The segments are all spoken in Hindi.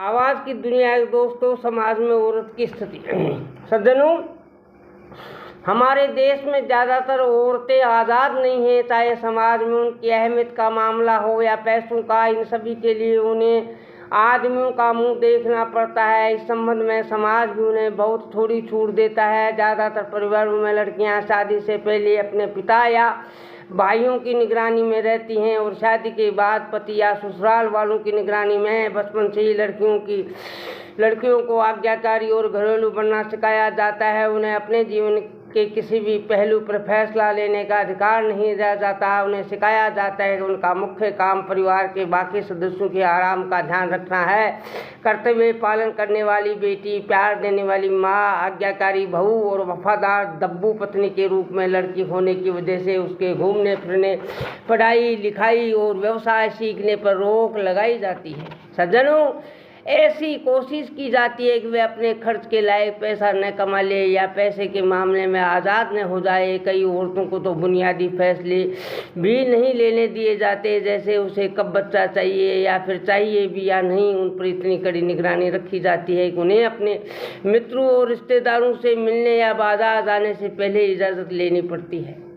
आवाज की दुनिया के दोस्तों, समाज में औरत की स्थिति। सज्जनों, हमारे देश में ज़्यादातर औरतें आज़ाद नहीं हैं, चाहे समाज में उनकी अहमियत का मामला हो या पैसों का। इन सभी के लिए उन्हें आदमियों का मुंह देखना पड़ता है। इस संबंध में समाज भी उन्हें बहुत थोड़ी छूट देता है। ज़्यादातर परिवारों में लड़कियां शादी से पहले अपने पिता या भाइयों की निगरानी में रहती हैं और शादी के बाद पति या ससुराल वालों की निगरानी में। बचपन से ही लड़कियों को आज्ञाकारी और घरेलू बनना सिखाया जाता है। उन्हें अपने जीवन के किसी भी पहलू पर फैसला लेने का अधिकार नहीं दिया जाता। उन्हें सिखाया जाता है कि उनका मुख्य काम परिवार के बाकी सदस्यों के आराम का ध्यान रखना है। कर्तव्य पालन करने वाली बेटी, प्यार देने वाली माँ, आज्ञाकारी बहू और वफादार दब्बू पत्नी के रूप में लड़की होने की वजह से उसके घूमने फिरने, पढ़ाई लिखाई और व्यवसाय सीखने पर रोक लगाई जाती है। सज्जनों, ऐसी कोशिश की जाती है कि वे अपने खर्च के लायक पैसा न कमा ले या पैसे के मामले में आज़ाद न हो जाए। कई औरतों को तो बुनियादी फैसले भी नहीं लेने दिए जाते, जैसे उसे कब बच्चा चाहिए या फिर चाहिए भी या नहीं। उन पर इतनी कड़ी निगरानी रखी जाती है कि उन्हें अपने मित्रों और रिश्तेदारों से मिलने या बाजार जाने से पहले इजाज़त लेनी पड़ती है।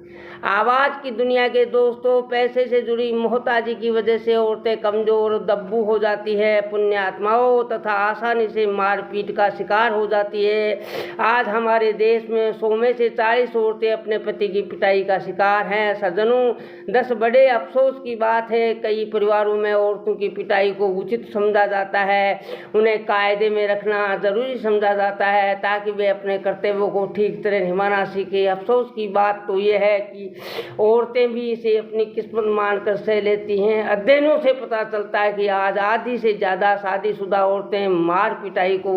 आवाज़ की दुनिया के दोस्तों, पैसे से जुड़ी मोहताजी की वजह से औरतें कमज़ोर दब्बू हो जाती है, पुण्य आत्माओं तथा आसानी से मारपीट का शिकार हो जाती है। आज हमारे देश में 100 में से 40 औरतें अपने पति की पिटाई का शिकार हैं। सज्जनों, 10 बड़े अफसोस की बात है, कई परिवारों में औरतों की पिटाई को उचित समझा जाता है। उन्हें कायदे में रखना ज़रूरी समझा जाता है ताकि वे अपने कर्तव्यों को ठीक तरह निभाना सीखें। अफसोस की बात तो ये है कि औरतें भी इसे अपनी किस्मत मानकर सह लेती हैं। अध्ययनों से पता चलता है कि आज आधी से ज़्यादा शादीशुदा औरतें मार पिटाई को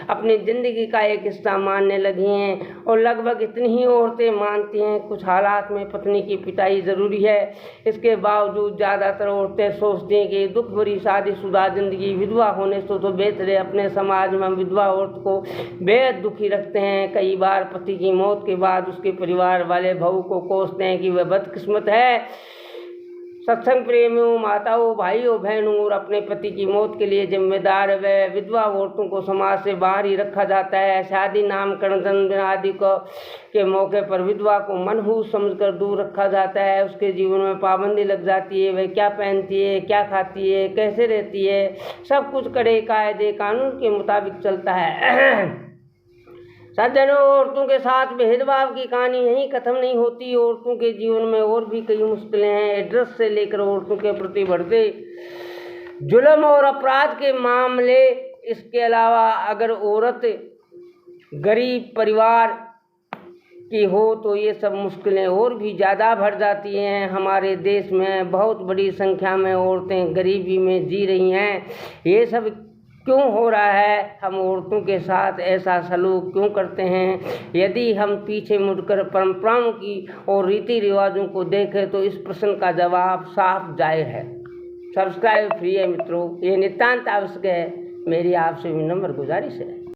अपनी ज़िंदगी का एक हिस्सा मानने लगी हैं और लगभग इतनी ही औरतें मानती हैं कुछ हालात में पत्नी की पिटाई ज़रूरी है। इसके बावजूद ज़्यादातर औरतें सोचती हैं कि दुख भरी शादीशुदा ज़िंदगी विधवा होने से तो बेहतर है। अपने समाज में विधवा औरत को बेहद दुखी रखते हैं। कई बार पति की मौत के बाद उसके परिवार वाले बहू को कोसते हैं कि वह बदकिस्मत है। सत्संग प्रेमियों, माताओं, भाइयों, बहनों और अपने पति की मौत के लिए जिम्मेदार व विधवा औरतों को समाज से बाहर ही रखा जाता है। शादी, नामकरण, जन्मदिन आदि के मौके पर विधवा को मनहूस समझकर दूर रखा जाता है। उसके जीवन में पाबंदी लग जाती है। वह क्या पहनती है, क्या खाती है, कैसे रहती है, सब कुछ कड़े कायदे कानून के मुताबिक चलता है। सज्जनों, औरतों के साथ भेदभाव की कहानी यहीं खत्म नहीं होती। औरतों के जीवन में और भी कई मुश्किलें हैं। एड्रेस से लेकर औरतों के प्रति बढ़ते जुल्म और अपराध के मामले। इसके अलावा अगर औरत गरीब परिवार की हो तो ये सब मुश्किलें और भी ज़्यादा बढ़ जाती हैं। हमारे देश में बहुत बड़ी संख्या में औरतें गरीबी में जी रही हैं। ये सब क्यों हो रहा है? हम औरतों के साथ ऐसा सलूक क्यों करते हैं? यदि हम पीछे मुड़कर परंपराओं की और रीति रिवाजों को देखें तो इस प्रश्न का जवाब साफ जाहिर है। सब्सक्राइब फ्री है मित्रों, ये नितांत आवश्यक है। मेरी आपसे विनम्र गुजारिश है।